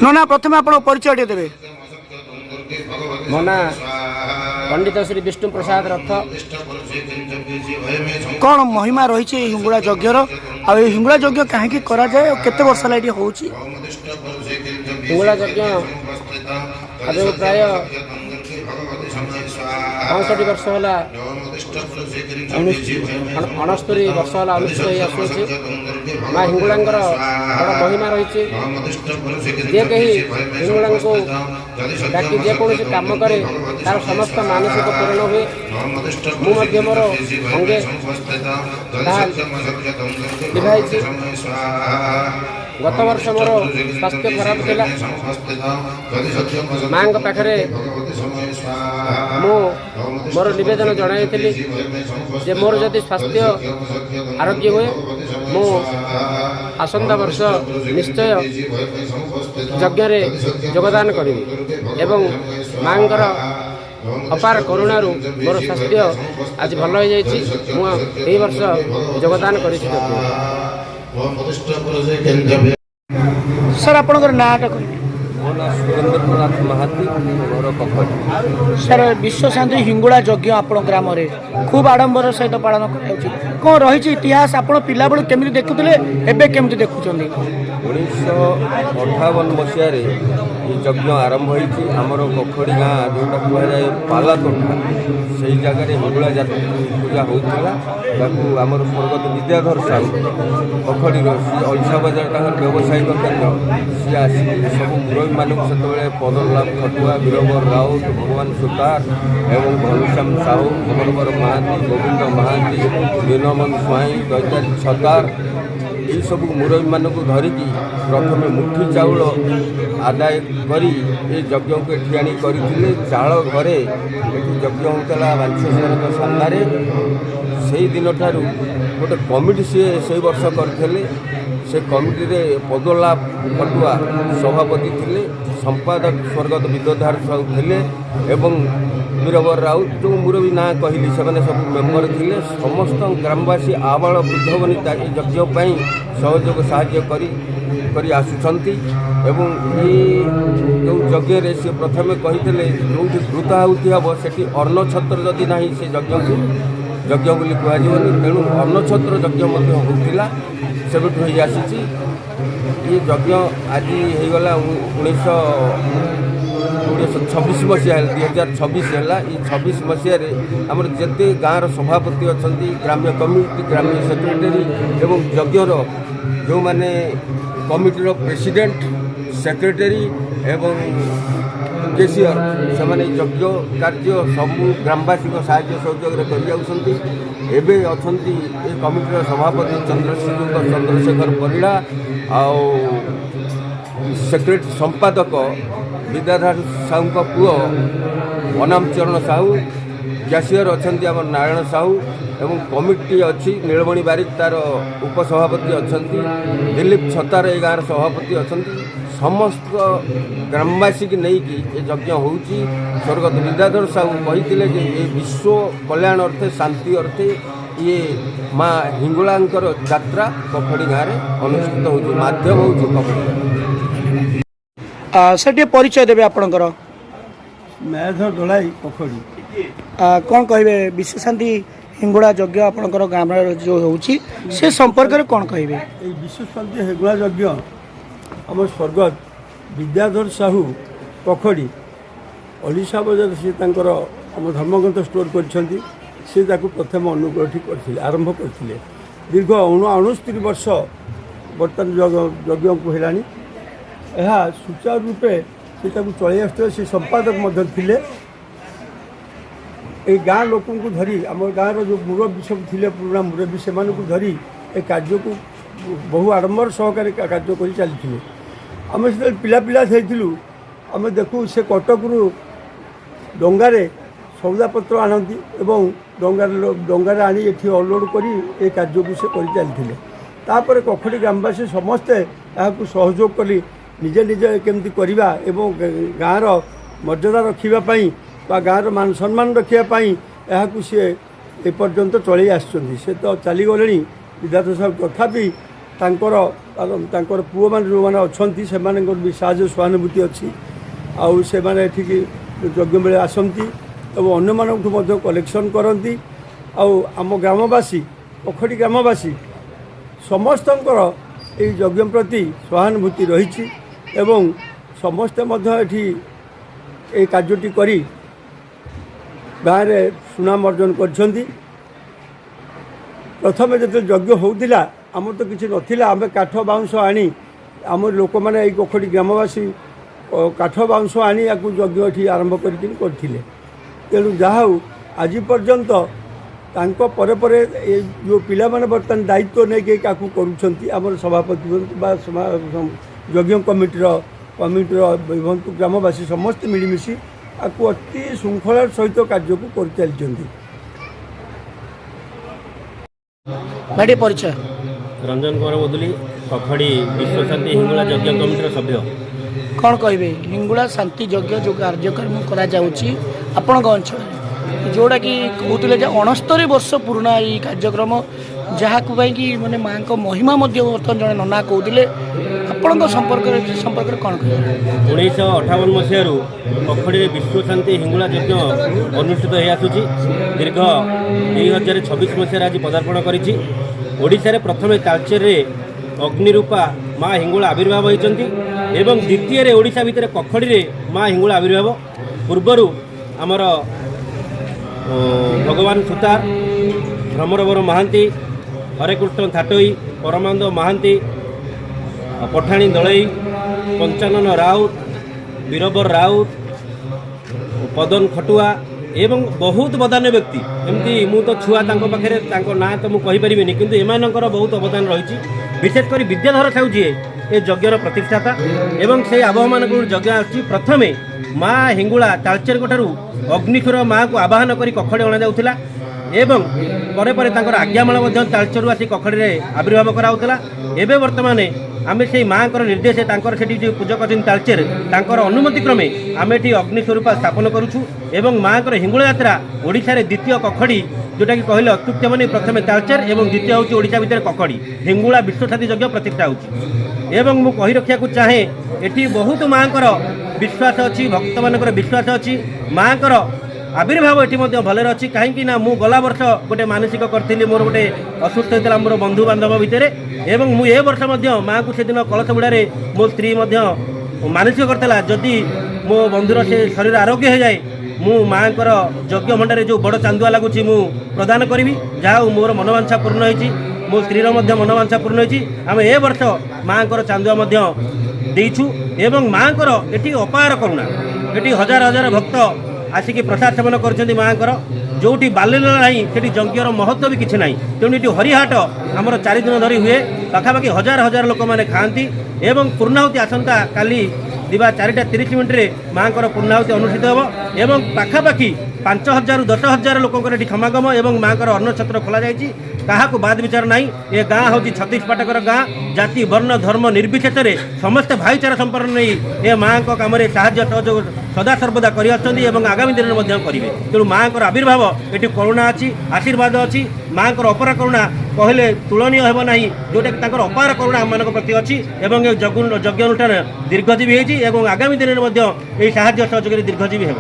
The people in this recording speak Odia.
नना प्रथम आप परिचय देवे। मो ना पंडित श्री विष्णु प्रसाद रथ। कौन महिमा रही हिंगुड़ा यज्ञर आ हिंगुड़ा यज्ञ कहीं कराए केते वर्ष है ये हूँ हिंगुड़ा यज्ञ आज प्राय 65 वर्ष है 69 वर्ष है अनुष्ठित हो आसूँ। माँ हिंगुड़ांकर बड़ महिमा रही जे कहीं हिंगुड़ा को डाकी जेकोसी कम करे तार समस्त मानसिक पूरण हुए। मुझे मोर अंगे निभाई। गत वर्ष मोर स्वास्थ्य खराब थिला माँ पाखे मोर नवेदन जनाई जे मोर जदि स्वास्थ्य आरोग्य हुए मु आसंता वर्ष निश्चय यज्ञ योगदान करी एवं माँ अपार करुणारू मोर स्वास्थ्य आज भल हो जाए वर्ष योगदान कर। सर आपंकर नाटा कह मो ना सुरेंद्रनाथ महाती घर कखड़ी। सर विश्व शांति हिंगुड़ा यज्ञ आप ग्राम खूब आडंबर सहित पालन कर कौन रही इतिहास आप पिला बेलू केमी देखुले एवं केमी देखुं 1958 मसीह यज्ञ आरंभ होती आमर कखड़ी गाँ जोटा कहुए पालातोठा से जगह हिंगुड़ा जाति पूजा होता आमर स्वर्गत विद्याधर साहू कखड़ी अलसा बजार व्यावसायिक केन्द्र सी आस सब मुरबी मानक से पदरलाभ खटुआ वीरबर राउत भगवान सुतार एवं घनश्याम साहू अमरबर महांती गोविंद महांती दीनमन स्वाई दैतारी छतार यही सब मुरबी मानक धरिकी प्रथम मुठी चाउल आदाय करी ये यज्ञ को एठी आनी करथिले। चाल घरे यज्ञ होता बांशेश्वर सामने से दिन ठारू गोटे कमिटी से वर्ष करते से कमिटी रे पदलाभ खटुआ सभापति थिले संपादक स्वर्गत विद्याधर साहू थिले एवं वीरबर राउत जो मुरबी ना कहली से सब मेम्बर थिले। समस्त ग्रामवासी आबाल वृद्ध वनिता यज्ञ सहयोग साहाय्य करी आसुचंती एवं ये जो यज्ञ से प्रथमे कही जो घृताहुति हम से अन्न छत्र जदि ना से यज्ञ बोली कहनी तेणु अन्न छत्र यज्ञ होता से आसी। ये यज्ञ आज होगला 1926 मसीहा 2026 है। ये 26 मसीह आमर जिते गाँव सभापति अच्छा ग्राम्य कमिटी ग्राम्य सेक्रेटरी एवं यज्ञर जो मैंने कमिटीर प्रेसिडेंट सेक्रेटरी एवं केसीआर से यज्ञ कार्य सबू ग्रामवासी साहाय्य सहयोग कर अच्छा ये कमिटीर सभापति चंद्रशेखर परिड़ा सेक्रेटरी संपादक विद्याधर साहू का पुओ अनाम चरण साहू कैशियर अच्छा आम नारायण साहू एवं कमिटी अच्छी नीलमणि बारिक तार उपसभापति अच्छा दिलीप छतार ये गाँव सभापति अच्छा समस्त ग्रामवासी की नहीं कि यज्ञ हो स्वर्गत विद्याधर साहू कही ये विश्व कल्याण अर्थे शांति अर्थे ये माँ हिंगुड़ांकर यात्रा कखड़ी गाँव में अनुष्ठित हो माध्यम हो कखड़ी। सर परिचय देवे आपणकर मैधर दोलाई कखड़ी कौन कहे विश्व शांति हिंगुड़ा यज्ञ आपणकर गाँव जो होची से संपर्क में कौन कहे विश्व शांति हिंगुड़ा यज्ञ आम स्वर्गत विद्याधर साहू कखड़ी ओडिशा बजार सी आम धर्मग्रंथ स्टोर कर प्रथम अनुग्रह करते आरंभ करते दीर्घ 69 वर्ष बर्तमान यज्ञ को है यह सुचारू रूपे से चल आसते संपादक थे ये गाँ लोक धरी आम गाँव जो मुरबी सब थे पुराना मुरबी से धरी ए कार्य को बहु आडंबर सहकारी कार्य कर चलते आम से पिला पिला थी आम देखू से कटक डंगारे सौदापत्र आनती एवं डंगारे आनी ये अनलोड कर कार्य को से कर चलते तापर कखड़ी ग्रामवासी समस्ते यहाँ सहयोग कली निजे निजे केमती करवा एवं गाँवर मर्यादा रखापी गाँवर मान सम्मान रखापी यहाँ सी एपर्यंत चल आस तो चलीगले विद्याधर साहब तथापि ତାଙ୍କର ପୁଅମାନେ ଯେଉଁମାନେ ଅଛନ୍ତି ସେମାନଙ୍କର ବି ସାହାଯ୍ୟ ସହାନୁଭୂତି ଅଛି। ଆଉ ସେମାନେ ଏଠିକି ଯଜ୍ଞ ବେଳେ ଆସନ୍ତି ଏବଂ ଅନ୍ୟମାନଙ୍କଠୁ ମଧ୍ୟ କଲେକ୍ସନ୍ କରନ୍ତି। ଆଉ ଆମ ଗ୍ରାମବାସୀ ପୋଖରୀ ଗ୍ରାମବାସୀ ସମସ୍ତଙ୍କର ଏହି ଯଜ୍ଞ ପ୍ରତି ସହାନୁଭୂତି ରହିଛି ଏବଂ ସମସ୍ତେ ମଧ୍ୟ ଏଠି এই କାର୍ଯ୍ୟଟି କରି ଗାଁରେ ସୁନାମ ଅର୍ଜନ କରିଛନ୍ତି। ପ୍ରଥମେ ଯେତେବେଳେ ଯଜ୍ଞ ହେଉଥିଲା ଆମର ତ କିଛି ନଥିଲା, ଆମେ କାଠ ବାଉଁଶ ଆଣି ଆମର ଲୋକମାନେ ଏଇ ପୋଖରୀ ଗ୍ରାମବାସୀ କାଠ ବାଉଁଶ ଆଣି ୟାକୁ ଯଜ୍ଞ ଏଠି ଆରମ୍ଭ କରିକି କରିଥିଲେ। ତେଣୁ ଯାହା ହେଉ ଆଜି ପର୍ଯ୍ୟନ୍ତ ତାଙ୍କ ପରେ ପରେ ଏ ଯେଉଁ ପିଲାମାନେ ବର୍ତ୍ତମାନ ଦାୟିତ୍ୱ ନେଇକି କାକୁ କରୁଛନ୍ତି ଆମର ସଭାପତି ହୁଅନ୍ତୁ ବା ଯଜ୍ଞ କମିଟିର ହୁଅନ୍ତୁ ଗ୍ରାମବାସୀ ସମସ୍ତେ ମିଳିମିଶି ଆକୁ ଅତି ଶୃଙ୍ଖଳାର ସହିତ କାର୍ଯ୍ୟକୁ କରିଚାଲିଛନ୍ତି। ଭାଇ ପରିଚୟ। ରଞ୍ଜନ କୁମାର ମୁଦୁଲି, କଖଡ଼ି ବିଶ୍ୱଶାନ୍ତି ହିଙ୍ଗୁଳା ଯଜ୍ଞ କମିଟିର ସଭ୍ୟ। କ'ଣ କହିବେ ହିଙ୍ଗୁଳା ଶାନ୍ତି ଯଜ୍ଞ ଯେଉଁ କାର୍ଯ୍ୟକ୍ରମ କରାଯାଉଛି ଆପଣଙ୍କ ଅଞ୍ଚଳରେ, ଯେଉଁଟାକି କହୁଥିଲେ ଯେ 69 ବର୍ଷ ପୁରୁଣା ଏଇ କାର୍ଯ୍ୟକ୍ରମ, ଯାହାକୁ ପାଇଁକି ମାନେ ମାଆଙ୍କ ମହିମା ମଧ୍ୟ ବର୍ତ୍ତମାନ ଜଣେ ନନା କହୁଥିଲେ, ଆପଣଙ୍କ ସମ୍ପର୍କରେ କ'ଣ କହିବେ? 1958 ମସିହାରୁ କଖଡ଼ିରେ ବିଶ୍ୱଶାନ୍ତି ହିଙ୍ଗୁଳା ଯଜ୍ଞ ଅନୁଷ୍ଠିତ ହୋଇ ଆସୁଛି। ଦୀର୍ଘ 2026 ମସିହାରେ ଆଜି ପଦାର୍ପଣ କରିଛି। ଓଡ଼ିଶାରେ ପ୍ରଥମେ ତାଳଚେରରେ ଅଗ୍ନିରୂପା ମା ହିଙ୍ଗୁଳା ଆବିର୍ଭାବ ହୋଇଛନ୍ତି ଏବଂ ଦ୍ୱିତୀୟରେ ଓଡ଼ିଶା ଭିତରେ କଖଡ଼ିରେ ମା ହିଙ୍ଗୁଳା ଆବିର୍ଭାବ। ପୂର୍ବରୁ ଆମର ଭଗବାନ ସୁତାର, ଭ୍ରମରବର ମହାନ୍ତି, ହରେକୃଷ୍ଣ ଥାଟୋଇ, ପରମାନନ୍ଦ ମହାନ୍ତି, ପଠାଣି ଦଳେଇ, ପଞ୍ଚାନନ ରାଉତ, ବୀରବର ରାଉତ, ପଦନ ଖଟୁଆ ଏବଂ ବହୁତ ବଦାନ୍ୟ ବ୍ୟକ୍ତି, ଏମିତି ମୁଁ ତ ଛୁଆ ତାଙ୍କ ପାଖରେ ତାଙ୍କ ନାଁ ତ ମୁଁ କହିପାରିବିନି, କିନ୍ତୁ ଏମାନଙ୍କର ବହୁତ ଅବଦାନ ରହିଛି। ବିଶେଷ କରି ବିଦ୍ୟାଧର ସାହୁ ଯିଏ ଏ ଯଜ୍ଞର ପ୍ରତିଷ୍ଠାତା ଏବଂ ସେହି ଆବହମାନଙ୍କର ଯଜ୍ଞ ଆସୁଛି। ପ୍ରଥମେ ମା ହିଙ୍ଗୁଳା ତାଳଚେରଙ୍କଠାରୁ ଅଗ୍ନିସୁର ମାଆକୁ ଆବାହନ କରି କଖଡ଼ି ଅଣାଯାଉଥିଲା ଏବଂ ପରେ ପରେ ତାଙ୍କର ଆଜ୍ଞାମାଳ ମଧ୍ୟ ତାଳଚେରରୁ ଆସି କଖଡ଼ିରେ ଆବିର୍ଭାବ କରାହେଉଥିଲା। ଏବେ ବର୍ତ୍ତମାନ ଆମେ ସେହି ମାଆଙ୍କର ନିର୍ଦ୍ଦେଶ, ତାଙ୍କର ସେଠି ଯେଉଁ ପୂଜକ ଅଛନ୍ତି ତାଳଚେର, ତାଙ୍କର ଅନୁମତି କ୍ରମେ ଆମେ ଏଠି ଅଗ୍ନିସ୍ୱରୂପା ସ୍ଥାପନ କରୁଛୁ ଏବଂ ମାଆଙ୍କର ହିଙ୍ଗୁଳା ଯାତ୍ରା ଓଡ଼ିଶାରେ ଦ୍ୱିତୀୟ କଖଡ଼ି, ଯେଉଁଟାକି କହିଲେ ଅତ୍ୟୁକ୍ତି ହେବନି। ପ୍ରଥମେ ତାଳଚେର ଏବଂ ଦ୍ୱିତୀୟ ହେଉଛି ଓଡ଼ିଶା ଭିତରେ କଖଡ଼ି। ହିଙ୍ଗୁଳା ବିଶ୍ୱଶାନ୍ତି ଯଜ୍ଞ ପ୍ରତିଷ୍ଠା ହେଉଛି ଏବଂ ମୁଁ କହି ରଖିବାକୁ ଚାହେଁ ଏଠି ବହୁତ ମାଆଙ୍କର ବିଶ୍ୱାସ ଅଛି, ଭକ୍ତମାନଙ୍କର ବିଶ୍ୱାସ ଅଛି। ମାଆଙ୍କର ଆବିର୍ଭାବ ଏଠି ମଧ୍ୟ ଭଲରେ ଅଛି। କାହିଁକି ନା ମୁଁ ଗଲା ବର୍ଷ ଗୋଟେ ମାନସିକ କରିଥିଲି, ମୋର ଗୋଟେ ଅସୁସ୍ଥ ହୋଇଥିଲା ମୋର ବନ୍ଧୁବାନ୍ଧବ ଭିତରେ ଏବଂ ମୁଁ ଏ ବର୍ଷ ମଧ୍ୟ ମାଆଙ୍କୁ ସେଦିନ କଳସ ବୁଡ଼ାରେ ମୋ ସ୍ତ୍ରୀ ମଧ୍ୟ ମାନସିକ କରିଥିଲା, ଯଦି ମୋ ବନ୍ଧୁର ସେ ଶରୀର ଆରୋଗ୍ୟ ହୋଇଯାଏ ମୁଁ ମାଆଙ୍କର ଯଜ୍ଞ ଭଣ୍ଡାରରେ ଯେଉଁ ବଡ଼ ଚାନ୍ଦୁଆ ଲାଗୁଛି ମୁଁ ପ୍ରଦାନ କରିବି। ଯାହା ହଉ ମୋର ମନବାଞ୍ଛା ପୂର୍ଣ୍ଣ ହୋଇଛି, ମୋ ସ୍ତ୍ରୀର ମଧ୍ୟ ମନବାଞ୍ଛା ପୂର୍ଣ୍ଣ ହୋଇଛି। ଆମେ ଏ ବର୍ଷ ମାଆଙ୍କର ଚାନ୍ଦୁଆ ମଧ୍ୟ ଦେଇଛୁ ଏବଂ ମାଆଙ୍କର ଏଠି ଅପାର କରୁଣା, ଏଠି ହଜାର ହଜାର ଭକ୍ତ ଆସିକି ପ୍ରସାଦ ସେବନ କରୁଛନ୍ତି ମାଆଙ୍କର। ଯେଉଁଠି ବାଲିଲୀଳା ନାହିଁ ସେଠି ଯଜ୍ଞର ମହତ୍ତ୍ୱ ବି କିଛି ନାହିଁ। ତେଣୁ ଏଠି ହରିହାଟ ଆମର 4 ଦିନ ଧରି ହୁଏ, ପାଖାପାଖି ହଜାର ହଜାର ଲୋକମାନେ ଖାଆନ୍ତି ଏବଂ ପୂର୍ଣ୍ଣାହୁତି ଆସନ୍ତା କାଲି ଦିବା 4:30 ମାଆଙ୍କର ପୂର୍ଣ୍ଣାହୁତି ଅନୁଷ୍ଠିତ ହେବ ଏବଂ ପାଖାପାଖି 5,000ରୁ 10,000 ଲୋକଙ୍କର ଏଠି ସମାଗମ ଏବଂ ମାଆଙ୍କର ଅନ୍ନଛତ୍ର ଖୋଲାଯାଇଛି। କାହାକୁ ବାଦ ବିଚାର ନାହିଁ। ଏ ଗାଁ ହେଉଛି 36 ପାଟକର ଗାଁ। ଜାତି ବର୍ଣ୍ଣ ଧର୍ମ ନିର୍ବିଶେଷରେ ସମସ୍ତେ ଭାଇଚାରା ସମ୍ପର୍କ ନେଇ ଏ ମାଆଙ୍କ କାମରେ ସାହାଯ୍ୟ ସହଯୋଗ ସଦାସର୍ବଦା କରିଆସୁଛନ୍ତି ଏବଂ ଆଗାମୀ ଦିନରେ ମଧ୍ୟ କରିବେ। ତେଣୁ ମାଆଙ୍କର ଆବିର୍ଭାବ ଏଠି କରୁଣା ଅଛି, ଆଶୀର୍ବାଦ ଅଛି। ମାଆଙ୍କର ଅପାର କରୁଣା କହିଲେ ତୁଳନୀୟ ହେବ ନାହିଁ, ଯେଉଁଟାକି ତାଙ୍କର ଅପାର କରୁଣା ଆମମାନଙ୍କ ପ୍ରତି ଅଛି ଏବଂ ଏ ଯଜ୍ଞ ଅନୁଷ୍ଠାନ ଦୀର୍ଘଜୀବୀ ହୋଇଛି ଏବଂ ଆଗାମୀ ଦିନରେ ମଧ୍ୟ ଏହି ସାହାଯ୍ୟ ସହଯୋଗରେ ଦୀର୍ଘଜୀବୀ ହେବ।